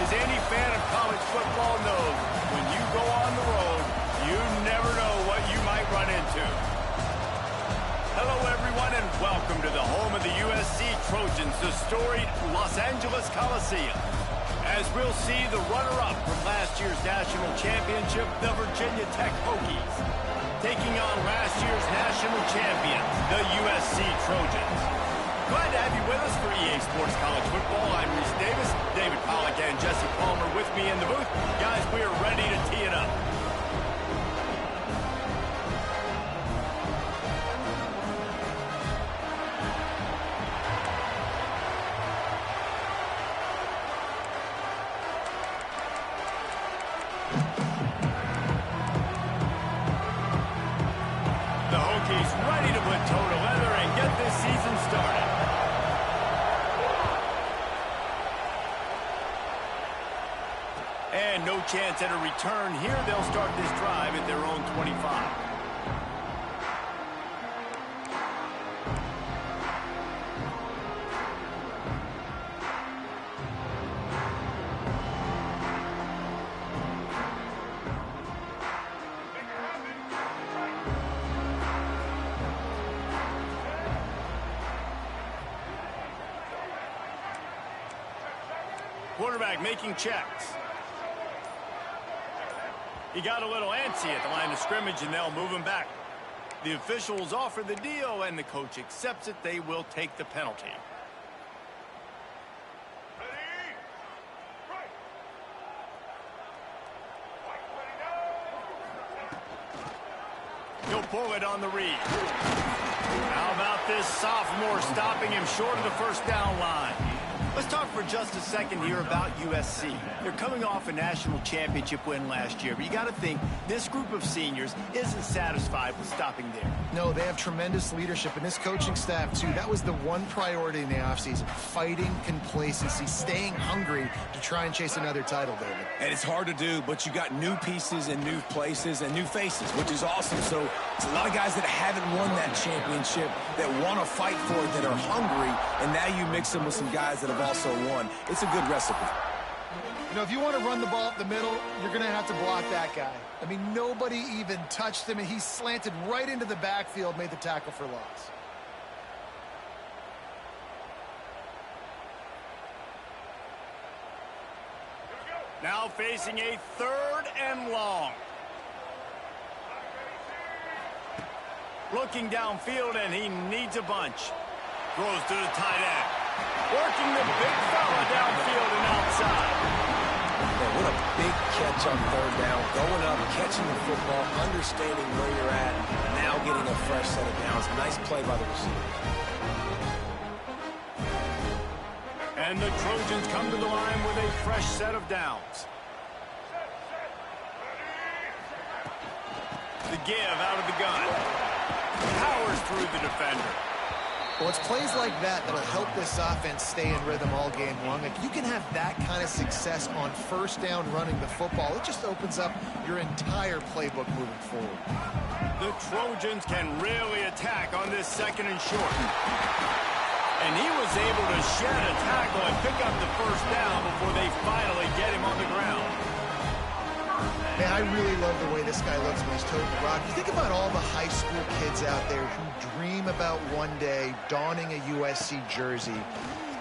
As any fan of college football knows, when you go on the road, you never know what you might run into. Hello, everyone, and welcome to the home of the USC Trojans, the storied Los Angeles Coliseum. As we'll see the runner-up from last year's national championship, the Virginia Tech Hokies, taking on last year's national champions, the USC Trojans. Glad to have you with us for EA Sports College Football. I'm Reese Davis, David Pollack, and Jesse Palmer with me in the booth. Guys, we are ready to tee it up. The Hokies ready to put toe to leather and get this season started. And no chance at a return here. They'll start this drive at their own 25. Quarterback making checks. He got a little antsy at the line of scrimmage, and they'll move him back. The officials offer the deal, and the coach accepts it. They will take the penalty. He'll pull it on the read. How about this sophomore stopping him short of the first down line? Let's talk for just a second here about USC. They're coming off a national championship win last year, but you got to think this group of seniors isn't satisfied with stopping there. No, they have tremendous leadership, and this coaching staff, too. That was the one priority in the offseason, fighting complacency, staying hungry to try and chase another title, David. And it's hard to do, but you got new pieces and new places and new faces, which is awesome. So it's a lot of guys that haven't won that championship that want to fight for it, that are hungry, and now you mix them with some guys that have also won. It's a good recipe. You know, if you want to run the ball up the middle, you're going to have to block that guy. I mean, nobody even touched him, and he slanted right into the backfield, made the tackle for loss. Now facing a 3rd and long. Looking downfield, and he needs a bunch. Throws to the tight end. Working the big fella downfield and outside. Man, what a big catch on 3rd down. Going up, catching the football, understanding where you're at, now getting a fresh set of downs. Nice play by the receiver. And the Trojans come to the line with a fresh set of downs. The give out of the gun. Powers through the defender. Well, it's plays like that that'll help this offense stay in rhythm all game long. If you can have that kind of success on 1st down running the football, it just opens up your entire playbook moving forward. The Trojans can really attack on this 2nd and short. And he was able to shed a tackle and pick up the 1st down before they finally get him on the ground. Man, I really love the way this guy looks when he's toting the rock. You think about all the high school kids out there who dream about one day donning a USC jersey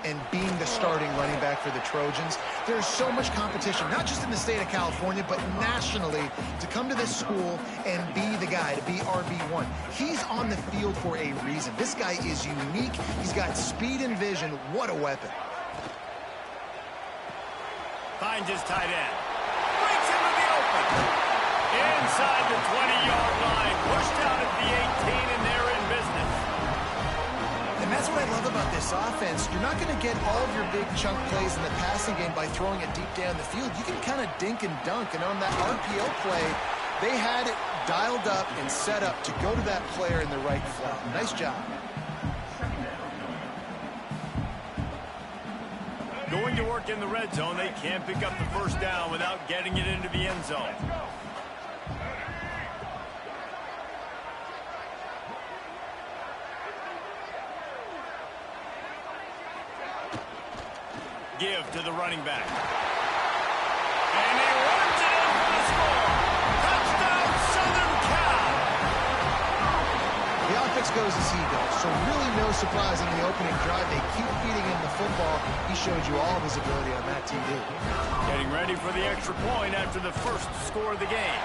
and being the starting running back for the Trojans. There's so much competition, not just in the state of California, but nationally, to come to this school and be the guy, to be RB1. He's on the field for a reason. This guy is unique. He's got speed and vision. What a weapon. Finds his tight end. Breaks into the open. Inside the 20-yard line. Pushed out at the 18, and they're in business. And that's what I love about this offense. You're not going to get all of your big chunk plays in the passing game by throwing it deep down the field. You can kind of dink and dunk. And on that RPO play, they had it dialed up and set up to go to that player in the right flat. Nice job. Going to work in the red zone. They can't pick up the 1st down without getting it into the end zone. Give to the running back. So really no surprise in the opening drive. They keep feeding him the football. He showed you all of his ability on that TV. Getting ready for the extra point after the first score of the game.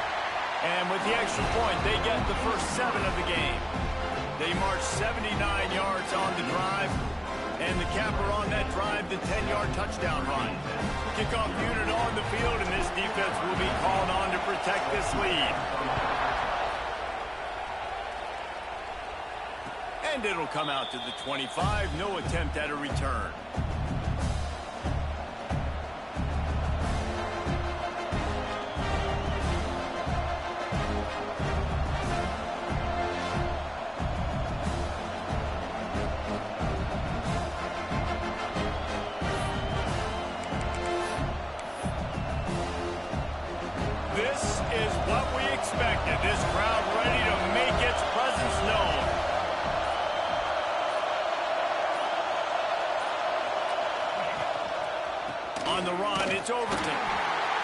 And with the extra point, they get the first 7 of the game. They march 79 yards on the drive. And the capper on that drive, the 10-yard touchdown run. Kickoff unit on the field, and this defense will be called on to protect this lead. And it'll come out to the 25. No attempt at a return. This is what we expected. This crowd ready to make its presence known. On the run, it's Overton.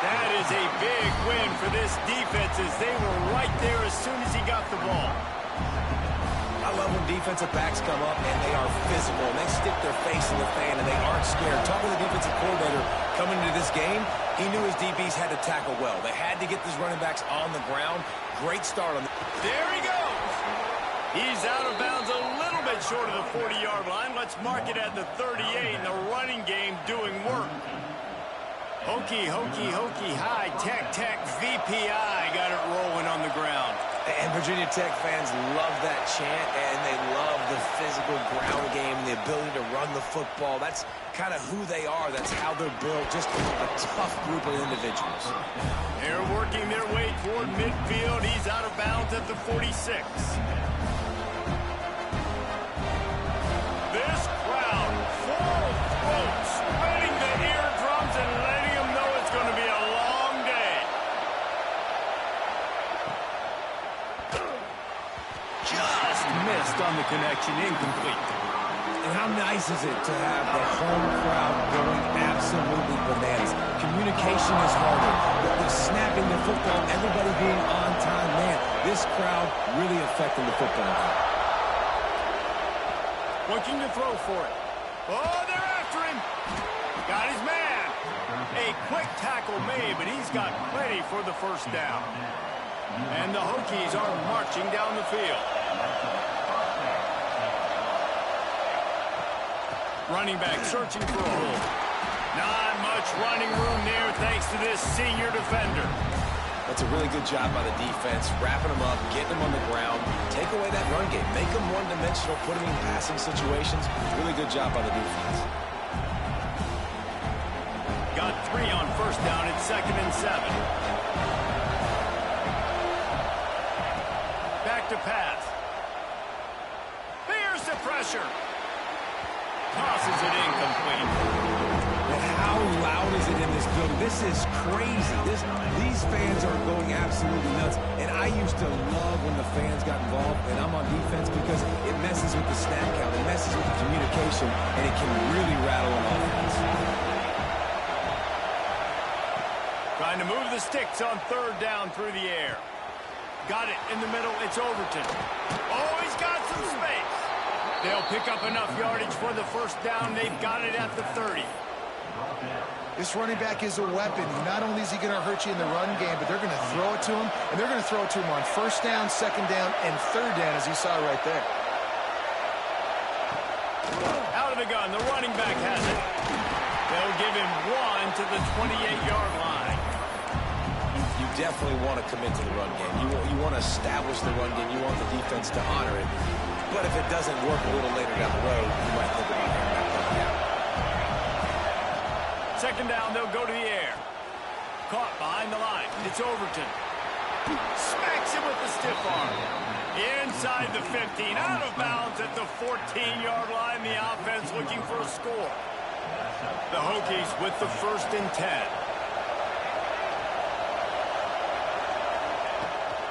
That is a big win for this defense as they were right there as soon as he got the ball. I love when defensive backs come up and they are physical and they stick their face in the fan and they aren't scared. Talking to the defensive coordinator coming into this game, he knew his DBs had to tackle well. They had to get these running backs on the ground. Great start on the... There he goes. He's out of bounds a little bit short of the 40-yard line. Let's mark it at the 38 and the running game doing work. Hokey, hokey, hokey, high, tech, tech, VPI got it rolling on the ground. And Virginia Tech fans love that chant, and they love the physical ground game, the ability to run the football. That's kind of who they are. That's how they're built. Just a tough group of individuals. They're working their way toward midfield. He's out of bounds at the 46. This crowd full throat, spreading the eardrums and letting them know it's going to be a long day. Just missed on the connection, incomplete. And how nice is it to have the home crowd going absolutely bananas? Communication is harder, but the snapping the football, everybody being on time, man, this crowd really affecting the football game. Looking to throw for it. Oh, they're after him. Got his man. A quick tackle made, but he's got plenty for the first down. And the Hokies are marching down the field. Running back searching for a hole. Not much running room there thanks to this senior defender. That's a really good job by the defense, wrapping them up, getting them on the ground, take away that run game, make them one-dimensional, put them in passing situations. Really good job by the defense. Got 3 on first down. It's 2nd and 7. Back to pass. Here's the pressure. Tosses it incomplete. But how loud is it in this building? This is crazy. These fans are going absolutely nuts. And I used to love when the fans got involved, and I'm on defense because it messes with the snap count, it messes with the communication, and it can really rattle an offense. Trying to move the sticks on 3rd down through the air. Got it in the middle. It's Overton. Oh, he's got some space. They'll pick up enough yardage for the first down. They've got it at the 30. This running back is a weapon. Not only is he going to hurt you in the run game, but they're going to throw it to him, and they're going to throw it to him on 1st down, 2nd down, and 3rd down, as you saw right there. Out of the gun, the running back has it. They'll give him 1 to the 28-yard line. You definitely want to commit to the run game. You want to establish the run game. You want the defense to honor it. But if it doesn't work a little later down the road, you might think about heading back down the gap. 2nd down, they'll go to the air. Caught behind the line. It's Overton. Smacks him with the stiff arm. Inside the 15. Out of bounds at the 14-yard line. The offense looking for a score. The Hokies with the 1st and 10.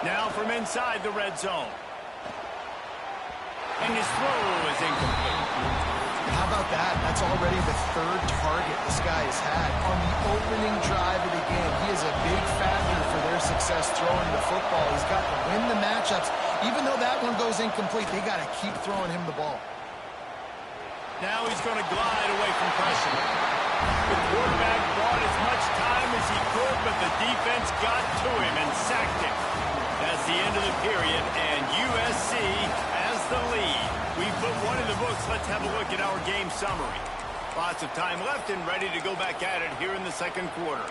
Now from inside the red zone. And his throw is incomplete. How about that? That's already the 3rd target this guy has had on the opening drive of the game. He is a big factor for their success throwing the football. He's got to win the matchups, Even though that one goes incomplete, they got to keep throwing him the ball. Now he's going to glide away from pressure. The quarterback bought as much time as he could, but the defense got to him and sacked him. That's the end of the period, and USC has the lead. We put one in the books. Let's have a look at our game summary. Lots of time left and ready to go back at it here in the second quarter.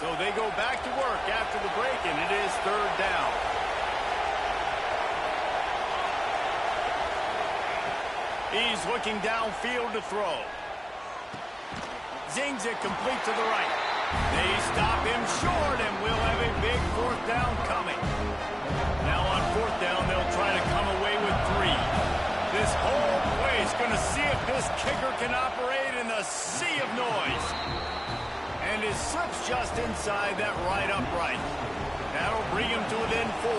So they go back to work after the break, and it is third down. He's looking downfield to throw. Zings it complete to the right. They stop him short, and we'll have a big fourth down coming. Now on fourth down, they'll try to come away with 3. This whole play is going to see if this kicker can operate in the sea of noise. And it slips just inside that right upright. That'll bring him to within 4.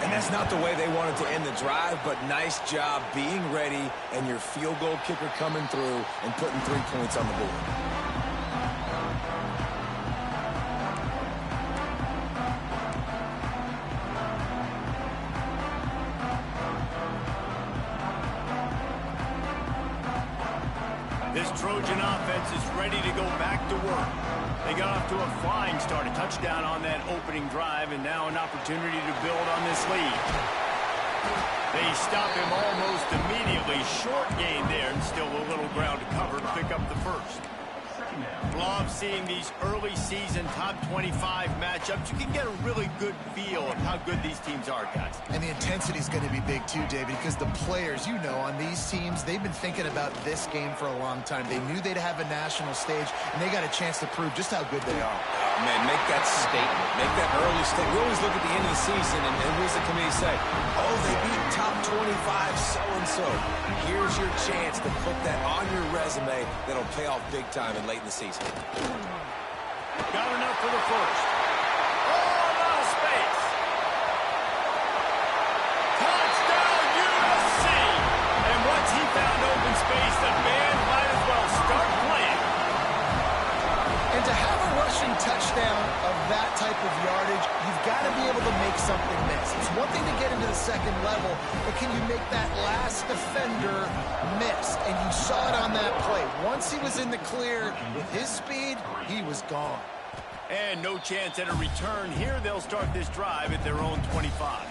And that's not the way they wanted to end the drive, but nice job being ready and your field goal kicker coming through and putting 3 points on the board. This Trojan offense is ready to go back to work. They got off to a flying start, a touchdown on that opening drive, and now an opportunity to build on this lead. They stop him almost immediately. Short gain there, and still a little ground to cover to pick up the first. Love seeing these early season top 25 matchups. You can get a really good feel of how good these teams are, guys. And the intensity is going to be big too, David, because the players, you know, on these teams, they've been thinking about this game for a long time. They knew they'd have a national stage, and they got a chance to prove just how good they are. Oh, man, make that statement. Make that early statement. We always look at the end of the season, and what does the committee say? Oh, they beat top 25 so-and-so. Here's your chance to put that on your resume that'll pay off big time and late in the season. Got enough for the first. Oh, a lot of space. Touchdown, USC. And once he found open space, the band might as well start playing. And to have a rushing touchdown of that type of yardage, you've got to be able to make something miss. It's one thing to get into the second level, but can you make that last defender miss? And you saw it on that play. Once he was in the clear with his speed, he was gone. And no chance at a return here. They'll start this drive at their own 25.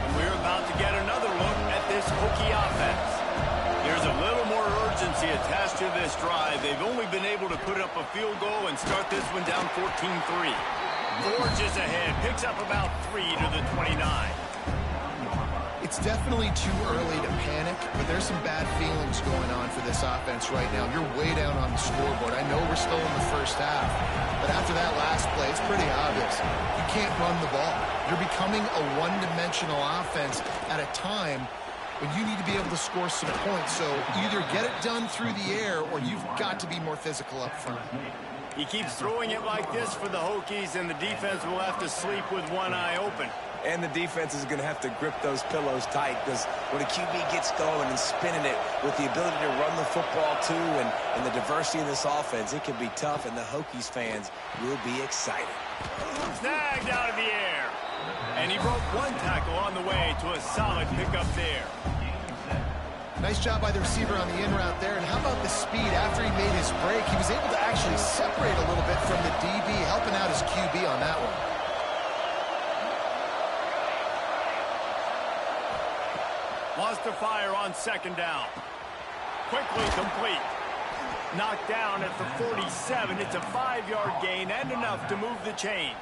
And we're about to get another look at this Hokie offense. There's a little more urgency attached to this drive. They've only been able to put up a field goal and start this one down 14-3. Forges ahead, picks up about 3 to the 29. It's definitely too early to panic, but there's some bad feelings going on for this offense right now. You're way down on the scoreboard. I know we're still in the first half, but after that last play, it's pretty obvious. You can't run the ball. You're becoming a one-dimensional offense at a time when you need to be able to score some points. So either get it done through the air or you've got to be more physical up front. He keeps throwing it like this for the Hokies, and the defense will have to sleep with one eye open. And the defense is going to have to grip those pillows tight, because when a QB gets going and spinning it with the ability to run the football too and the diversity in this offense, it can be tough, and the Hokies fans will be excited. Snagged out of the air. And he broke one tackle on the way to a solid pickup there. Nice job by the receiver on the in route there. And how about the speed? After he made his break, he was able to actually separate a little bit from the DB, helping out his QB on that one. Wants to fire on second down. Quickly complete. Knocked down at the 47. It's a 5-yard gain and enough to move the chains.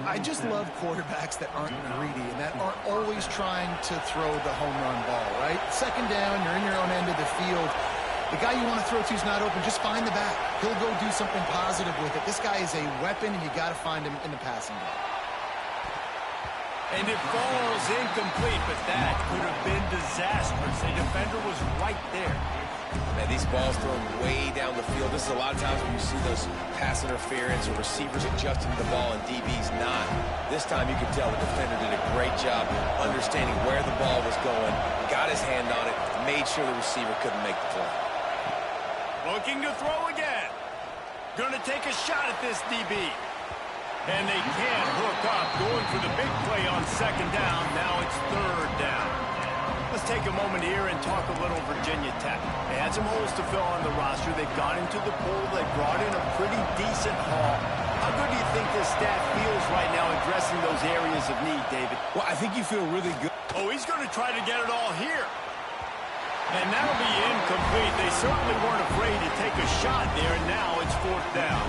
I just love quarterbacks that aren't greedy and that aren't always trying to throw the home run ball, right? Second down, you're in your own end of the field. The guy you want to throw to is not open. Just find the back. He'll go do something positive with it. This guy is a weapon, and you got to find him in the passing game. And it falls incomplete, but that could have been disastrous. A defender was right there. Man, these balls thrown way down the field. This is a lot of times when you see those pass interference or receivers adjusting the ball and DBs not. This time you could tell the defender did a great job understanding where the ball was going, got his hand on it, made sure the receiver couldn't make the play. Looking to throw again. Going to take a shot at this DB. And they can't hook up. Going for the big play on second down. Now it's third down. Let's take a moment here and talk a little Virginia Tech. They had some holes to fill on the roster. They've gone into the pool. They brought in a pretty decent haul. How good do you think this staff feels right now addressing those areas of need, David? Well, I think you feel really good. Oh, he's going to try to get it all here. And that'll be incomplete. They certainly weren't afraid to take a shot there, and now it's fourth down.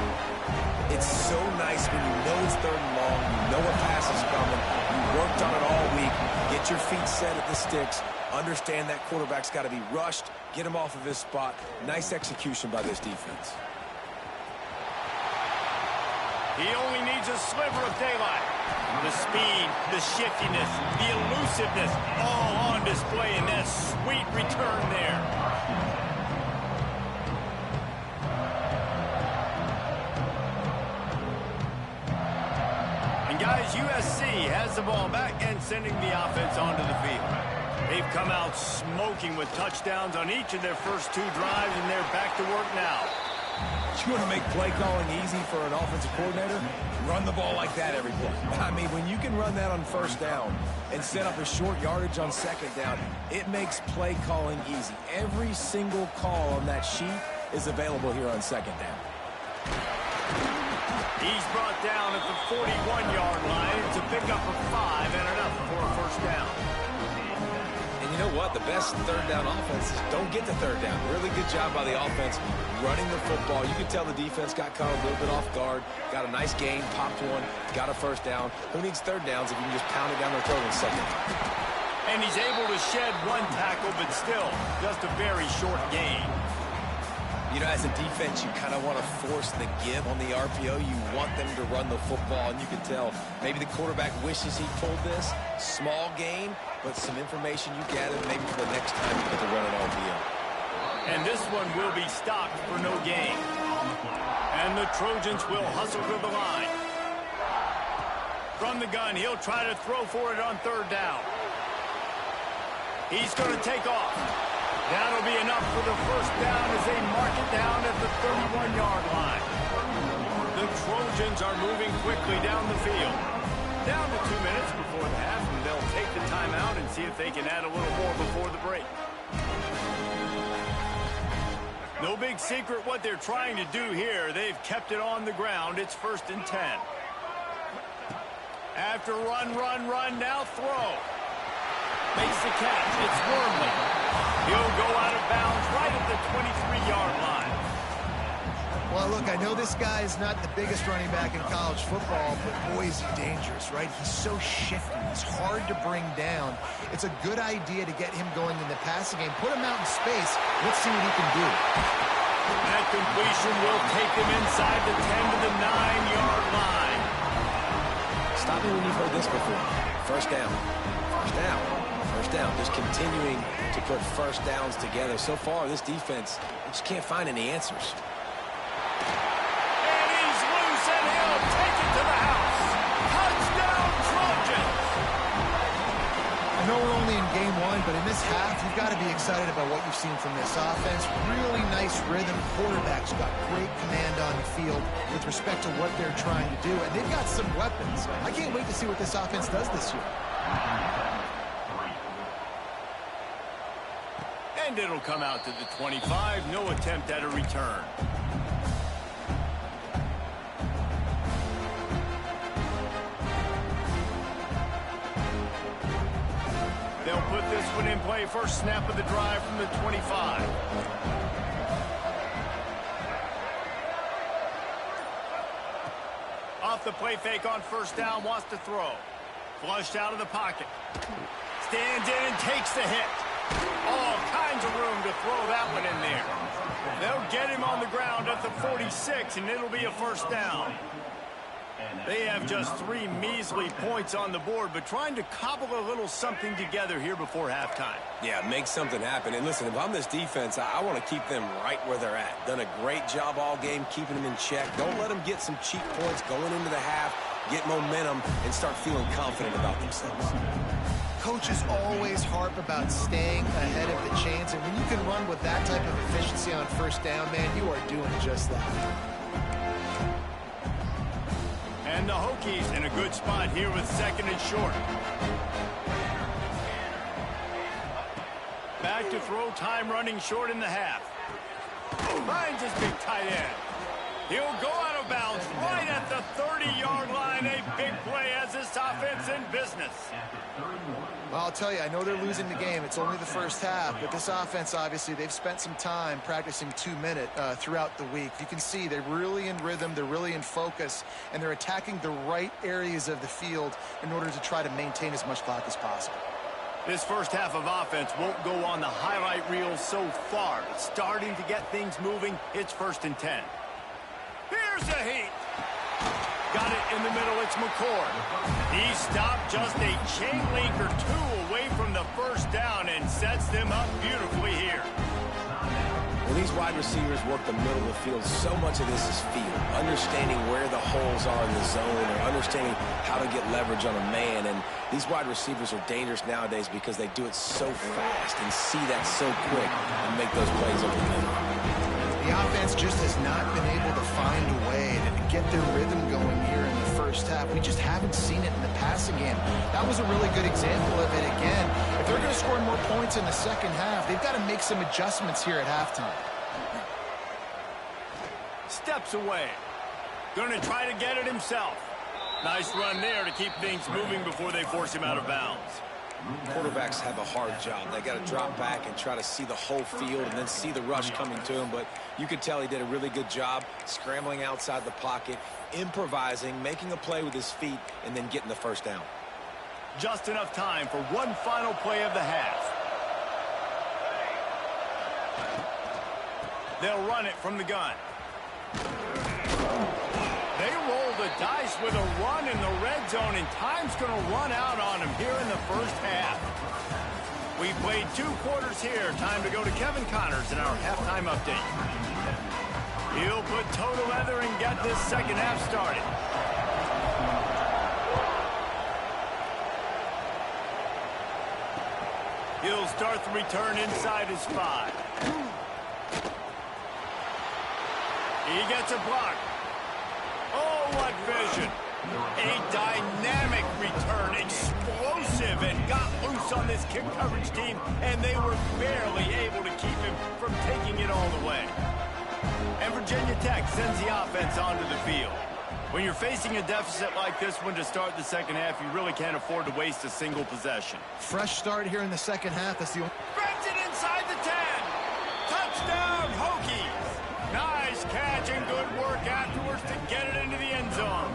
It's so nice when you know it's third and long, you know a pass is coming, you worked on it all week, get your feet set at the sticks, understand that quarterback's got to be rushed, get him off of his spot. Nice execution by this defense. He only needs a sliver of daylight. The speed, the shiftiness, the elusiveness, all on display in that sweet return there. And guys, USC has the ball back and sending the offense onto the field. They've come out smoking with touchdowns on each of their first two drives, and they're back to work now. You want to make play calling easy for an offensive coordinator? Run the ball like that every play. I mean, when you can run that on first down and set up a short yardage on second down, it makes play calling easy. Every single call on that sheet is available here on second down. He's brought down at the 41-yard line to pick up a 5 and enough for a first down. And you know what? The best third down offenses don't get to third down. Really good job by the offense running the football. You can tell the defense got caught a little bit off guard, got a nice gain, popped one, got a first down. Who needs third downs if you can just pound it down their throat in second? And he's able to shed one tackle, but still just a very short gain. You know, as a defense, you kind of want to force the give on the RPO. You want them to run the football, and you can tell maybe the quarterback wishes he pulled this. Small gain, but some information you gather maybe for the next time you get to run an RPO. And this one will be stopped for no gain. And the Trojans will hustle to the line. From the gun, he'll try to throw for it on third down. He's going to take off. That'll be enough for the first down as they mark it down at the 31-yard line. The Trojans are moving quickly down the field. Down to 2 minutes before the half, and they'll take the timeout and see if they can add a little more before the break. No big secret what they're trying to do here. They've kept it on the ground. It's 1st and 10. After run, now throw. Makes the catch. It's Wormley. He'll go out of bounds right at the 23-yard line. Well, look, I know this guy is not the biggest running back in college football, but boy, is he dangerous, right? He's so shifty. He's hard to bring down. It's a good idea to get him going in the passing game. Put him out in space. Let's see what he can do. That completion will take him inside the 10 to the 9-yard line. Stop me when you've heard this before. First down. First down. First down. Just continuing to put first downs together. So far, this defense just can't find any answers. And he's loose, and he'll take it to the house. Touchdown, Trojans! I know we're only in game one, but in this half, you've got to be excited about what you've seen from this offense. Really nice rhythm. Quarterback's got great command on the field with respect to what they're trying to do, and they've got some weapons. I can't wait to see what this offense does this year. And it'll come out to the 25. No attempt at a return. They'll put this one in play. First snap of the drive from the 25. Off the play fake on first down, wants to throw. Flushed out of the pocket. Stands in and takes the hit. All kinds of room to throw that one in there. They'll get him on the ground at the 46, and it'll be a first down. They have just 3 measly points on the board, but trying to cobble a little something together here before halftime. Yeah, make something happen. And listen, if I'm this defense, I want to keep them right where they're at. Done a great job all game keeping them in check. Don't let them get some cheap points going into the half, get momentum, and start feeling confident about themselves. Coaches always harp about staying ahead of the chains, and when you can run with that type of efficiency on first down, man, you are doing just that. And the Hokies in a good spot here with 2nd and short. Back to throw, time running short in the half. Finds his big tight end. He'll go out of bounds right at the 30-yard line. A big play as this offense in business. Well, I'll tell you, I know they're losing the game. It's only the first half, but this offense, obviously, they've spent some time practicing 2-minute throughout the week. You can see they're really in rhythm, they're really in focus, and they're attacking the right areas of the field in order to try to maintain as much clock as possible. This first half of offense won't go on the highlight reel so far. It's starting to get things moving. It's 1st and 10. Here's a heat. Got it in the middle. It's McCord. He stopped just a chain link or two away from the first down and sets them up beautifully here. When these wide receivers work the middle of the field, so much of this is feel. Understanding where the holes are in the zone or understanding how to get leverage on a man. And these wide receivers are dangerous nowadays because they do it so fast and see that so quick and make those plays over the middle. The offense just has not been able to find a way to get their rhythm going here in the first half. We just haven't seen it in the passing game. That was a really good example of it again. If they're going to score more points in the second half, they've got to make some adjustments here at halftime. Steps away. Going to try to get it himself. Nice run there to keep things moving before they force him out of bounds. Quarterbacks have a hard job. They got to drop back and try to see the whole field and then see the rush coming to him. But you could tell he did a really good job scrambling outside the pocket, improvising, making a play with his feet, and then getting the first down. Just enough time for one final play of the half. They'll run it from the gun. They roll the dice with a run in the red zone, and time's going to run out on him here in the first half. We played 2 quarters here. Time to go to Kevin Connors in our halftime update. He'll put toe to leather and get this second half started. He'll start the return inside his 5. He gets a block. Oh, what vision. A dynamic return, explosive, and got loose on this kick coverage team, and they were barely able to keep him from taking it all the way. And Virginia Tech sends the offense onto the field. When you're facing a deficit like this one to start the second half, you really can't afford to waste a single possession. Fresh start here in the second half. That's the only... Spreads it inside the 10. Touchdown, Hokies. Nice catch and good work afterwards to get it into the end zone.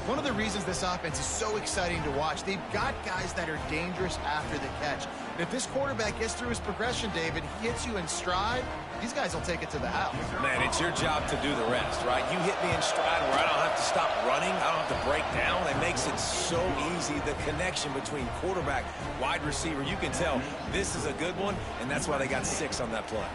One of the reasons this offense is so exciting to watch, they've got guys that are dangerous after the catch. And if this quarterback gets through his progression, David, he hits you in stride, these guys will take it to the house. Man, it's your job to do the rest, right? You hit me in stride where I don't have to stop running. I don't have to break down. It makes it so easy. The connection between quarterback, wide receiver, you can tell this is a good one, and that's why they got 6 on that play.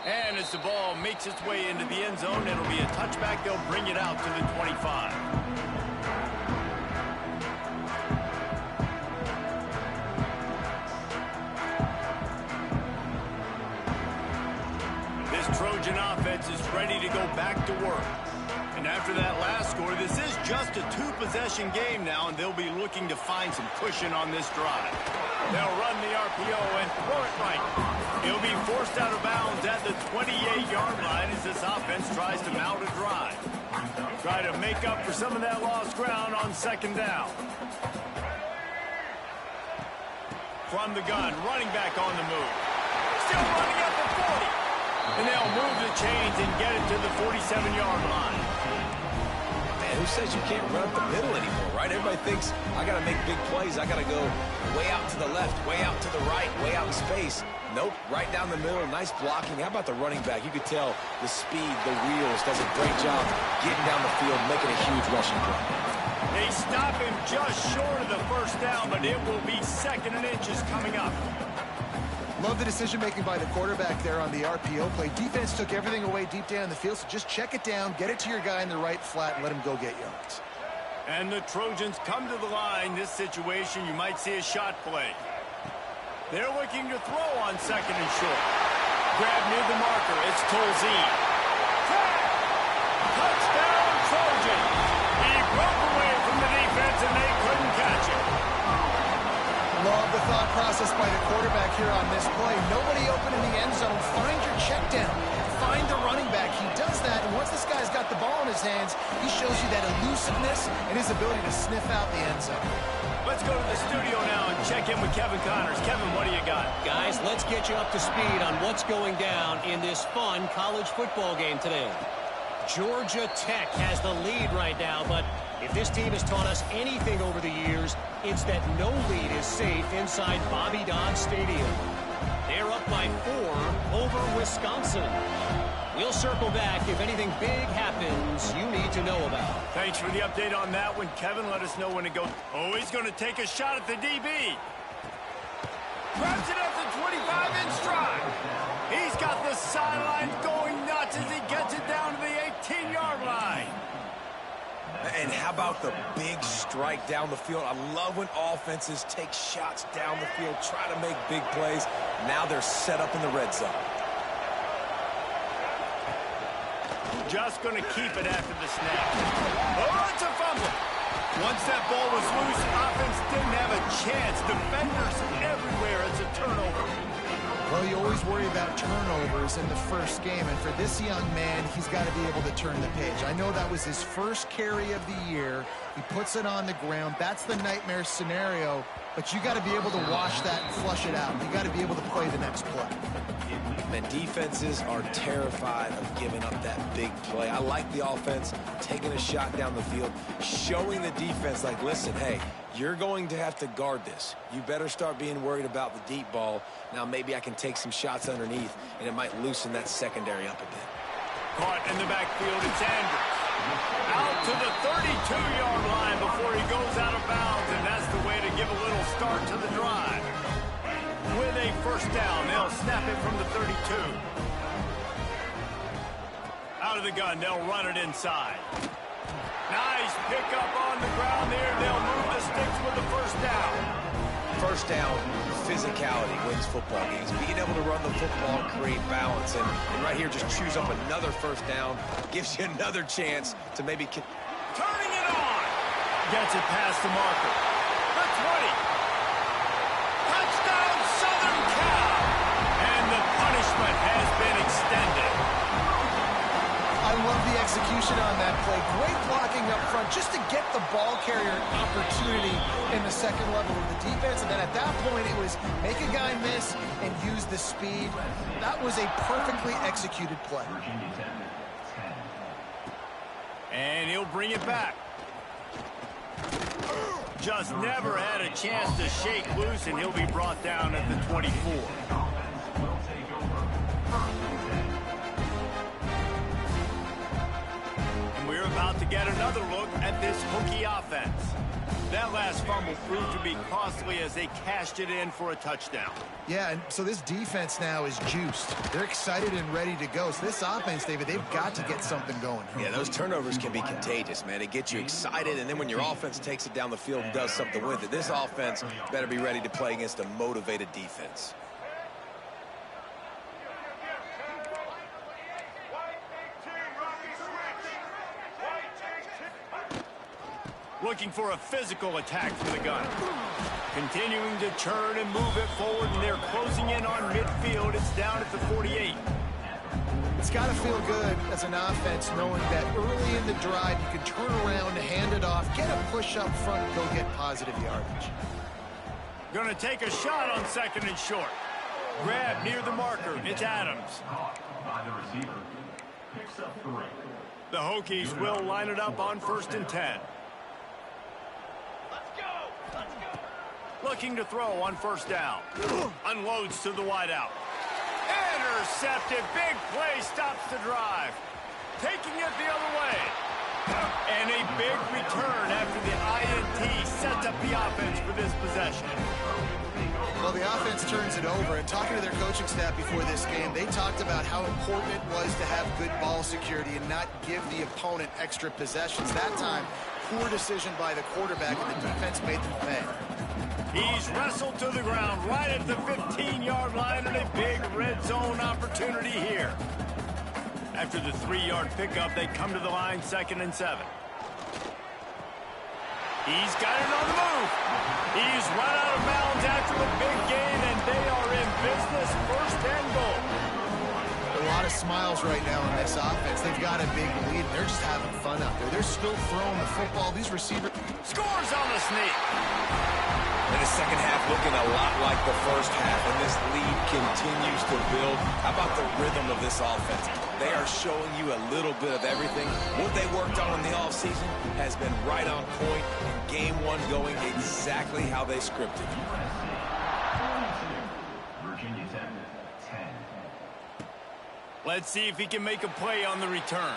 And as the ball makes its way into the end zone, it'll be a touchback. They'll bring it out to the 25. This Trojan offense is ready to go back to work. And after that last score, this is just a 2-possession game now, and they'll be looking to find some cushion on this drive. They'll run the RPO and throw it right. He'll be forced out of bounds at the 28-yard line as this offense tries to mount a drive. Try to make up for some of that lost ground on second down. From the gun, running back on the move. Still running at the 40. And they'll move the chains and get it to the 47-yard line. Man, who says you can't run up the middle anymore, right? Everybody thinks, I got to make big plays. I got to go way out to the left, way out to the right, way out in space. Nope, right down the middle, nice blocking. How about the running back? You could tell the speed, the wheels, does a great job getting down the field, making a huge rushing play. They stop him just short of the first down, but it will be 2nd and inches coming up. Love the decision-making by the quarterback there on the RPO play. Defense took everything away deep down the field, so just check it down, get it to your guy in the right flat, and let him go get yards. And the Trojans come to the line. This situation, you might see a shot play. They're looking to throw on second and short. Grab near the marker. It's Tolzien. Touchdown, Trojans. He broke away from the defense, and they couldn't catch him. Love the thought process by the quarterback here on this play. Nobody open in the end zone. Find your check down. Find the running back. He does that, and once this guy's got the ball in his hands, he shows you that elusiveness and his ability to sniff out the end zone. Let's go to the studio now and check in with Kevin Connors. Kevin, what do you got? Guys, let's get you up to speed on what's going down in this fun college football game today. Georgia Tech has the lead right now, but if this team has taught us anything over the years, it's that no lead is safe inside Bobby Dodd Stadium. They're up by 4 over Wisconsin. We'll circle back if anything big happens you need to know about. Thanks for the update on that one, Kevin. Let us know when it goes. Oh, he's going to take a shot at the DB. Grabs it at the 25-inch stride. He's got the sideline going nuts as he gets it down to the 18-yard line. And how about the big strike down the field? I love when offenses take shots down the field, try to make big plays. Now they're set up in the red zone. Just going to keep it after the snap. Oh, it's a fumble. Once that ball was loose, offense didn't have a chance. Defenders everywhere. It's a turnover. Well, you always worry about turnovers in the first game, and for this young man, he's got to be able to turn the page. I know that was his first carry of the year. He puts it on the ground. That's the nightmare scenario, but you got to be able to wash that and flush it out. You got to be able to play the next play. Man, defenses are terrified of giving up that big play. I like the offense taking a shot down the field, showing the defense like, listen, hey, you're going to have to guard this. You better start being worried about the deep ball. Now maybe I can take some shots underneath, and it might loosen that secondary up a bit. Caught in the backfield, it's Andrews. Out to the 32-yard line before he goes out of bounds, and that's the way to give a little start to the drive. With a first down, they'll snap it from the 32. Out of the gun, they'll run it inside. Nice pickup on the ground there. They'll move the sticks with the first down. First down, physicality wins football games. Being able to run the football and create balance. And right here, just choose up another first down. Gives you another chance to maybe... Turning it on. Gets it past the marker. The 20. Touchdown, Southern Cal. And the punishment has been extended. I love the execution on that play. Great blocking up front just to get the ball carrier an opportunity in the second level of the defense. And then at that point, it was make a guy miss and use the speed. That was a perfectly executed play. And he'll bring it back. Just never had a chance to shake loose, and he'll be brought down at the 24. And we're about to get another look at this Hokie offense. That last fumble proved to be costly as they cashed it in for a touchdown. Yeah, and so this defense now is juiced. They're excited and ready to go. So this offense, David, they've got to get something going. Yeah, those turnovers can be contagious, man. It gets you excited, and then when your offense takes it down the field and does something with it, this offense better be ready to play against a motivated defense. Looking for a physical attack from the gun. Continuing to turn and move it forward, and they're closing in on midfield. It's down at the 48. It's got to feel good as an offense knowing that early in the drive you can turn around, hand it off, get a push up front, and go get positive yardage. Going to take a shot on second and short. Grab near the marker. It's Adams. The Hokies will line it up on 1st and 10. Looking to throw on 1st down. Unloads to the wideout. Intercepted. Big play stops the drive. Taking it the other way. And a big return after the INT sets up the offense for this possession. Well, the offense turns it over, and talking to their coaching staff before this game, they talked about how important it was to have good ball security and not give the opponent extra possessions. That time, poor decision by the quarterback, and the defense made them pay. He's wrestled to the ground right at the 15-yard line, and a big red zone opportunity here. After the 3-yard pickup, they come to the line 2nd and 7. He's got it on the move. He's run out of bounds after the big gain, and they are in business, 1st and goal. A lot of smiles right now in this offense. They've got a big lead. They're just having fun out there. They're still throwing the football. These receivers... Scores on the sneak. And the second half looking a lot like the first half, and this lead continues to build. How about the rhythm of this offense? They are showing you a little bit of everything. What they worked on in the offseason has been right on point, and game one going exactly how they scripted. Virginia Tech, 10. Let's see if he can make a play on the return.